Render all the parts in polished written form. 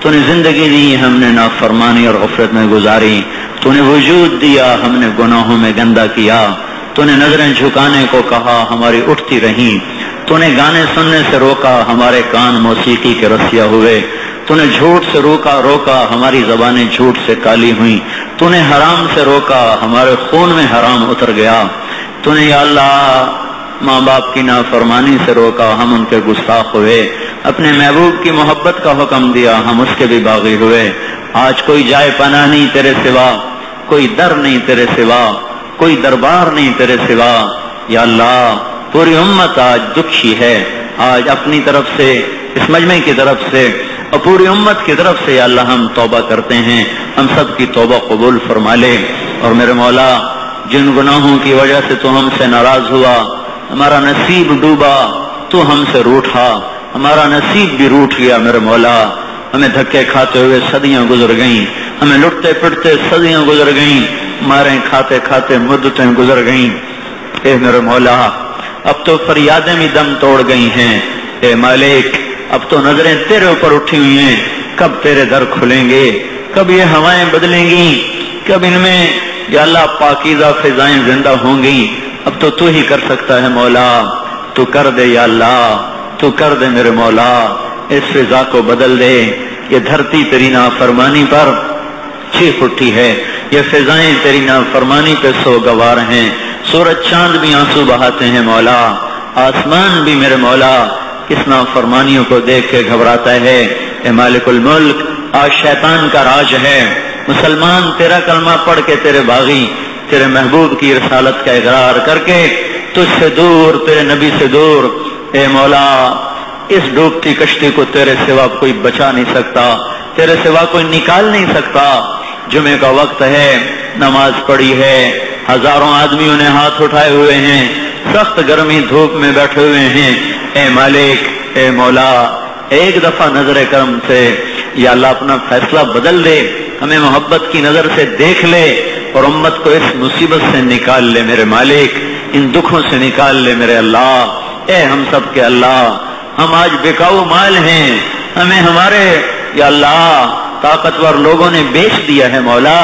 تو نے زندگی دی، ہم نے نافرمانی اور غفلت میں گزاری، تو نے وجود دیا، ہم نے گناہوں میں گندا کیا، تو نے نظریں جھکانے کو کہا، ہماری اٹھتی رہیں، تو نے گانے سننے سے روکا، ہمارے کان موسیقی کے رسیا ہوئے، تو نے جھوٹ سے روکا ہماری زبانیں جھوٹ سے کالی ہوئیں، تو نے حرام سے روکا، ہمارے خون میں حرام اتر گیا، تو نے یا اللہ ماں باپ کی نافرمانی سے روکا، ہم ان کے گستاخ ہوئے، اپنے محبوب کی محبت کا حکم دیا، ہم اس کے بھی باغی ہوئے۔ آج کوئی جائے پناہ نہیں تیرے سوا، کوئی در نہیں تیرے سوا، کوئی دربار نہیں تیرے سوا۔ یا اللہ پوری امت آج دکھی ہے، آج اپنی طرف سے، اس مجمع کی طرف سے اور پوری امت کی طرف سے یا اللہ ہم توبہ کرتے ہیں، ہم سب کی توبہ قبول فرما لے۔ اور میرے مولا جن گناہوں کی وجہ سے تو ہم سے ناراض ہوا، ہمارا نصیب ڈوبا، تو ہم سے روٹھا، ہمارا نصیب بھی روٹھ گیا میرے مولا، ہمیں دھکے کھاتے ہوئے صدیاں گزر گئیں، ہمیں لٹتے پٹتے صدیاں گزر گئیں، ماریں کھاتے کھاتے مدتیں گزر گئیں۔ اے میرے مولا اب تو فریادیں بھی دم توڑ گئی ہیں، اے مالک اب تو نظریں تیرے اوپر اٹھی ہوئی ہیں، کب تیرے در کھلیں گے، کب یہ ہوائیں بدلیں گی، کب ان میں یا اللہ پاکیزہ فضائیں زندہ ہوں گی۔ اب تو ہی کر سکتا ہے مولا، تو کر دے یا اللہ، تو کر دے میرے مولا، اس فضا کو بدل دے۔ یہ دھرتی تیری نافرمانی پر چیخ اٹھی ہے، یہ فضائیں تیری نافرمانی پہ سوگوار ہیں، سورج چاند بھی آنسو بہاتے ہیں مولا، آسمان بھی میرے مولا اس نافرمانیوں کو دیکھ کے گھبراتا ہے۔ اے مالک الملک آج شیطان کا راج ہے، مسلمان تیرا کلمہ پڑھ کے تیرے باغی، تیرے محبوب کی رسالت کا اقرار کر کے تجھ سے دور، تیرے نبی سے دور، اے مولا اس ڈوبتی کشتی کو تیرے سوا کوئی بچا نہیں سکتا، تیرے سوا کوئی نکال نہیں سکتا۔ جمعے کا وقت ہے، نماز پڑھی ہے، ہزاروں آدمیوں نے ہاتھ اٹھائے ہوئے ہیں، سخت گرمی دھوپ میں بیٹھے ہوئے ہیں۔ اے مالک، اے مولا ایک دفعہ نظر کرم سے یا اللہ اپنا فیصلہ بدل دے، ہمیں محبت کی نظر سے دیکھ لے اور امت کو اس مصیبت سے نکال لے میرے مالک، ان دکھوں سے نکال لے میرے اللہ۔ اے ہم سب کے اللہ، ہم آج بکاؤ مال ہیں، ہمیں ہمارے یا اللہ طاقتور لوگوں نے بیچ دیا ہے مولا،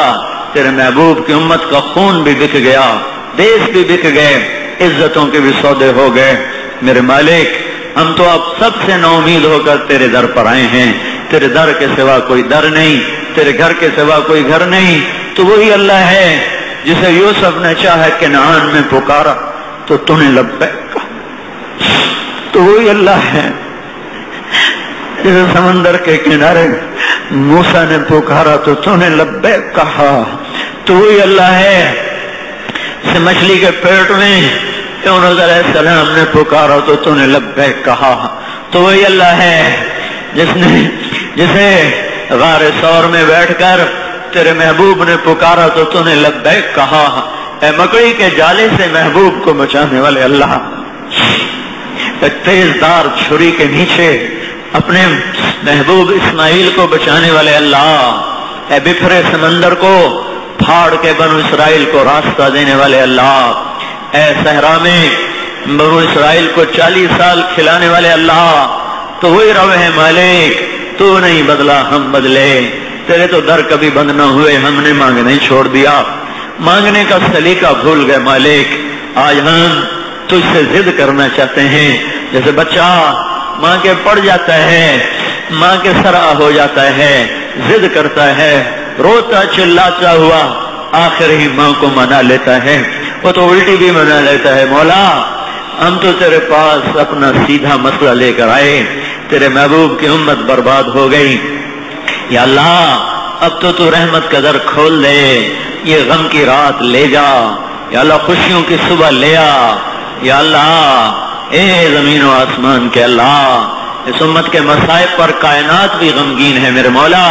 تیرے محبوب کی امت کا خون بھی بک گیا، دیس بھی بک گئے، عزتوں کے بھی سودے ہو گئے میرے مالک۔ ہم تو اب سب سے نا امید ہو کر تیرے در پر آئے ہیں، تیرے در کے سوا کوئی در نہیں، تیرے گھر کے سوا کوئی گھر نہیں۔ تو وہی اللہ ہے جسے یوسف نے چاہے کنعان میں پکارا تو نے لبیک کہا، تو وہی اللہ ہے جسے سمندر کے کنارے موسیٰ نے پکارا تو نے لبیک کہا، تو وہی اللہ ہے جسے مچھلی کے پیٹ میں یونس علیہ السلام نے پکارا تو نے لبیک کہا، تو وہی اللہ ہے جسے غار ثور میں بیٹھ کر تیرے محبوب نے پکارا تو نے لبیک کہا۔ اے مکڑی کے جالے سے محبوب کو بچانے والے اللہ، تیز دار چھری کے نیچے اپنے محبوب اسماعیل کو بچانے والے اللہ، اے بکھرے سمندر کو پھاڑ کے بنو اسرائیل کو راستہ دینے والے اللہ، اے صحرا میں بنو اسرائیل کو 40 سال کھلانے والے اللہ، تو وہی رب ہے مالک، تو نہیں بدلا ہم بدلے، تیرے تو در کبھی بند نہ ہوئے، ہم نے مانگنا ہی چھوڑ دیا، مانگنے کا سلیقہ بھول گئے مالک۔ آج ہم تجھ سے ضد کرنا چاہتے ہیں، جیسے بچہ ماں کے پڑ جاتا ہے، ماں کے سرا ہو جاتا ہے، ضد کرتا ہے، روتا چلاتا ہوا آخر ہی ماں کو منا لیتا ہے، وہ تو الٹی بھی منا لیتا ہے۔ مولا ہم تو تیرے پاس اپنا سیدھا مسئلہ لے کر آئے، تیرے محبوب کی امت برباد ہو گئی، یا اللہ اب تو رحمت کا در کھول دے، یہ غم کی رات لے جا، یا اللہ خوشیوں کی صبح لے آ، یا اللہ اے زمین و آسمان کے اللہ، اس امت کے مصائب پر کائنات بھی غمگین ہے میرے مولا،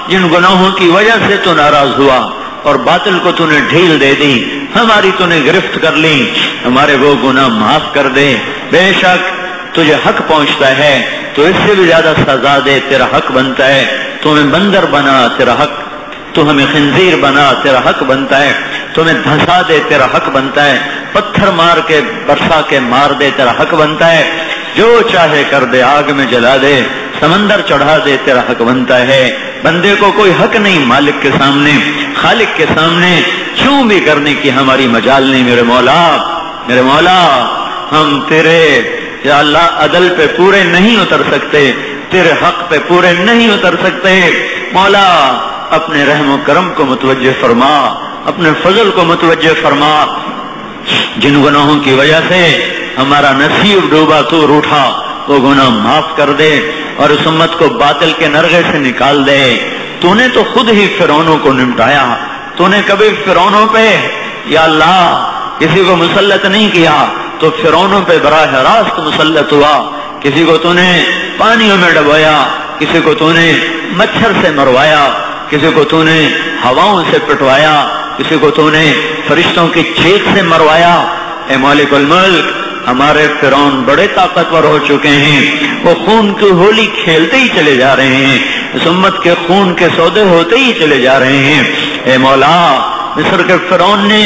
جن گناہوں کی وجہ سے تو ناراض ہوا اور باطل کو تو نے ڈھیل دے دی، ہماری تو نے گرفت کر لی، ہمارے وہ گناہ معاف کر دے، بے شک تجھے حق پہنچتا ہے تو اس سے بھی زیادہ سزا دے، تیرا حق بنتا ہے، تو ہمیں بندر بنا تیرا حق، تو ہمیں خنزیر بنا تیرا حق بنتا ہے، تو ہمیں دھسا دے تیرا حق بنتا ہے، پتھر مار کے برسا کے مار دے تیرا حق بنتا ہے، جو چاہے کر دے، آگ میں جلا دے، سمندر چڑھا دے، تیرا حق بنتا ہے۔ بندے کو کوئی حق نہیں مالک کے سامنے، خالق کے سامنے چوں بھی کرنے کی ہماری مجال نہیں۔ میرے مولا، میرے مولا، ہم تیرے یا اللہ عدل پہ پورے نہیں اتر سکتے، تیرے حق پہ پورے نہیں اتر سکتے۔ مولا اپنے رحم و کرم کو متوجہ فرما، اپنے فضل کو متوجہ فرما۔ جن گناہوں کی وجہ سے ہمارا نصیب ڈوبا تو روٹھا، وہ گناہ معاف کر دے اور اس امت کو باطل کے نرغے سے نکال دے۔ تو نے تو خود ہی فرعونوں کو نمٹایا، تو نے کبھی فرعونوں پہ یا اللہ کسی کو مسلط نہیں کیا، تو فرعونوں پہ براہ راست مسلط ہوا۔ کسی کو تو نے پانیوں میں ڈبویا، کسی کو تو نے مچھر سے مروایا، کسی کو تو نے ہواؤں سے پٹوایا، کسی کو تو نے فرشتوں کی چیخ سے مروایا۔ اے مالک الملک، ہمارے فرعون بڑے طاقتور ہو چکے ہیں، وہ خون کی ہولی کھیلتے ہی چلے جا رہے ہیں، اس امت کے خون کے سودے ہوتے ہی چلے جا رہے ہیں۔ اے مولا، مصر کے فرعون نے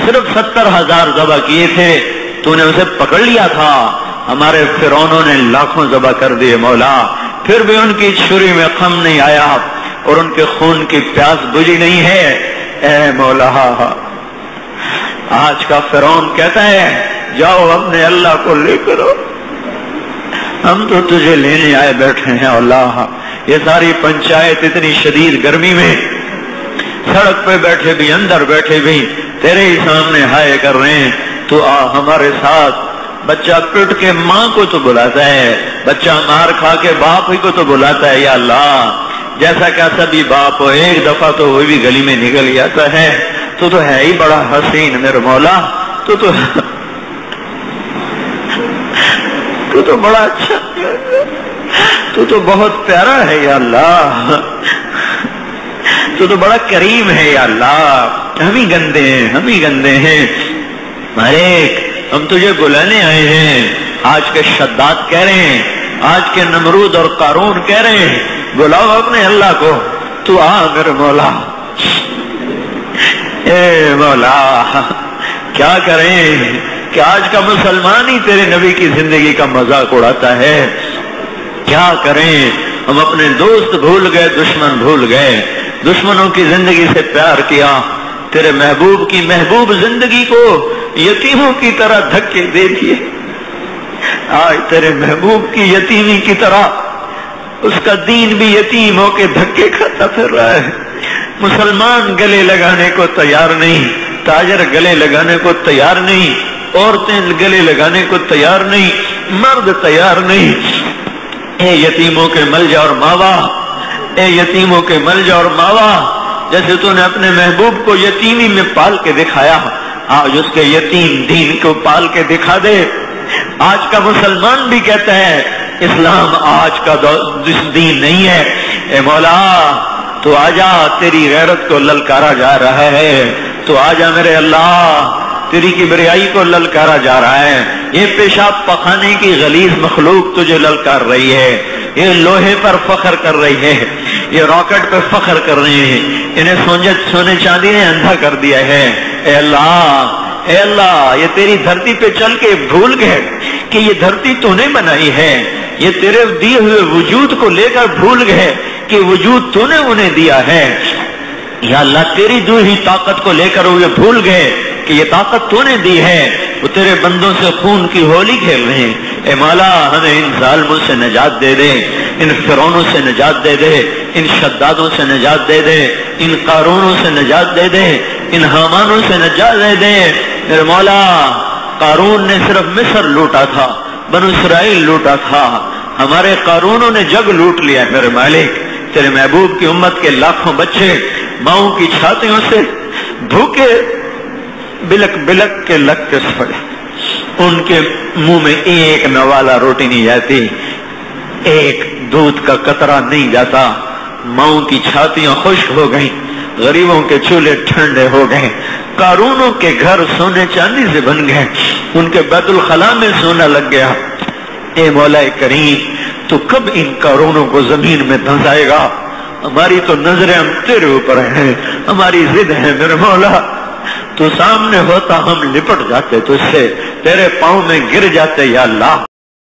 صرف 70,000 ذبح کیے تھے، تو نے اسے پکڑ لیا تھا، ہمارے فرعونوں نے لاکھوں ذبح کر دیے مولا، پھر بھی ان کی چھری میں خم نہیں آیا اور ان کے خون کی پیاس بجھی نہیں ہے۔ اے مولا، آج کا فرعون کہتا ہے جاؤ اپنے اللہ کو لے کرو، ہم تو تجھے لینے آئے بیٹھے ہیں اللہ۔ یہ ساری پنچایت اتنی شدید گرمی میں سڑک پہ بیٹھے بھی، اندر بیٹھے بھی تیرے ہی سامنے ہائے کر رہے ہیں، تو آ ہمارے ساتھ۔ بچہ پٹ کے ماں کو تو بلاتا ہے، بچہ مار کھا کے باپ ہی کو تو بلاتا ہے یا اللہ۔ جیسا کہ سبھی باپ ہو، ایک دفعہ تو وہ بھی گلی میں نکل جاتا ہے۔ تو ہے ہی بڑا حسین میرے مولا، تو بڑا اچھا، تو بہت پیارا ہے یا اللہ، تو بڑا کریم ہے یا اللہ۔ ہم ہی گندے ہیں، ہم ہی گندے ہیں مالک، ہم تجھے بلانے آئے ہیں۔ آج کے شداد کہہ رہے ہیں، آج کے نمرود اور قارون کہہ رہے ہیں بلاؤ اپنے اللہ کو، تو آ میرے مولا۔ اے مولا، کیا کریں کہ آج کا مسلمان ہی تیرے نبی کی زندگی کا مذاق اڑاتا ہے۔ کیا کریں، ہم اپنے دوست بھول گئے، دشمن بھول گئے، دشمنوں کی زندگی سے پیار کیا، تیرے محبوب کی محبوب زندگی کو یتیموں کی طرح دھکے دے دیے۔ آج تیرے محبوب کی یتیمی کی طرح اس کا دین بھی یتیم ہو کے دھکے کھاتا پھر رہا ہے۔ مسلمان گلے لگانے کو تیار نہیں، تاجر گلے لگانے کو تیار نہیں، عورتیں گلے لگانے کو تیار نہیں، مرد تیار نہیں۔ اے یتیموں کے ملجا اور ماوا، اے یتیموں کے ملجا اور ماوا، جیسے تو نے اپنے محبوب کو یتیمی میں پال کے دکھایا، آج اس کے یتیم دین کو پال کے دکھا دے۔ آج کا مسلمان بھی کہتا ہے اسلام آج کا دین نہیں ہے۔ اے مولا، تو آجا، تیری غیرت کو للکارا جا رہا ہے، تو آجا میرے اللہ، تیری کبریائی کو للکارا جا رہا ہے۔ یہ پیشاب پخانے کی غلیظ مخلوق تجھے للکار رہی ہے، یہ لوہے پر فخر کر رہی ہے، یہ راکٹ پر فخر کر رہے ہیں، انہیں سونے چاندی نے اندھا کر دیا ہے۔ اے اللہ، اے اللہ، یہ تیری دھرتی پہ چل کے بھول گئے کہ یہ دھرتی تو نے بنائی ہے، یہ تیرے دیے ہوئے وجود کو لے کر بھول گئے کہ وجود تو نے انہیں دیا ہے۔ یا اللہ، تیری دی ہوئی طاقت کو لے کر وہ بھول گئے کہ یہ طاقت تو نے دی ہے، وہ تیرے بندوں سے خون کی ہولی کھیل رہے ہیں۔ اے مولا، ہمیں ان ظالموں سے نجات دے دے، ان فرعونوں سے نجات دے دے، ان شدادوں سے نجات دے دے، ان قارونوں سے نجات دے دے، ان حامانوں سے نجات دے دے۔ میرے مولا، قارون نے صرف مصر لوٹا تھا، بنو اسرائیل لوٹا تھا، ہمارے قارونوں نے جگ لوٹ لیا۔ میرے مالک، تیرے محبوب کی امت کے لاکھوں بچے ماؤں کی چھاتیوں سے بھوکے بلک بلک کے لگتے پڑے، ان کے منہ میں ایک نوالا روٹی نہیں جاتی، ایک دودھ کا قطرہ نہیں جاتا، ماؤں کی چھاتیاں خشک ہو گئیں، غریبوں کے چولہے ٹھنڈے ہو گئے، قارونوں کے گھر سونے چاندی سے بن گئے، ان کے بیت الخلاء میں سونا لگ گیا۔ اے مولا کریم، تو کب ان قارونوں کو زمین میں دھنسائے گا؟ ہماری تو نظریں ہم تیرے اوپر ہیں، ہماری ضد ہے میرے مولا، تو سامنے ہوتا ہم لپٹ جاتے تجھ سے، تیرے پاؤں میں گر جاتے یا اللہ۔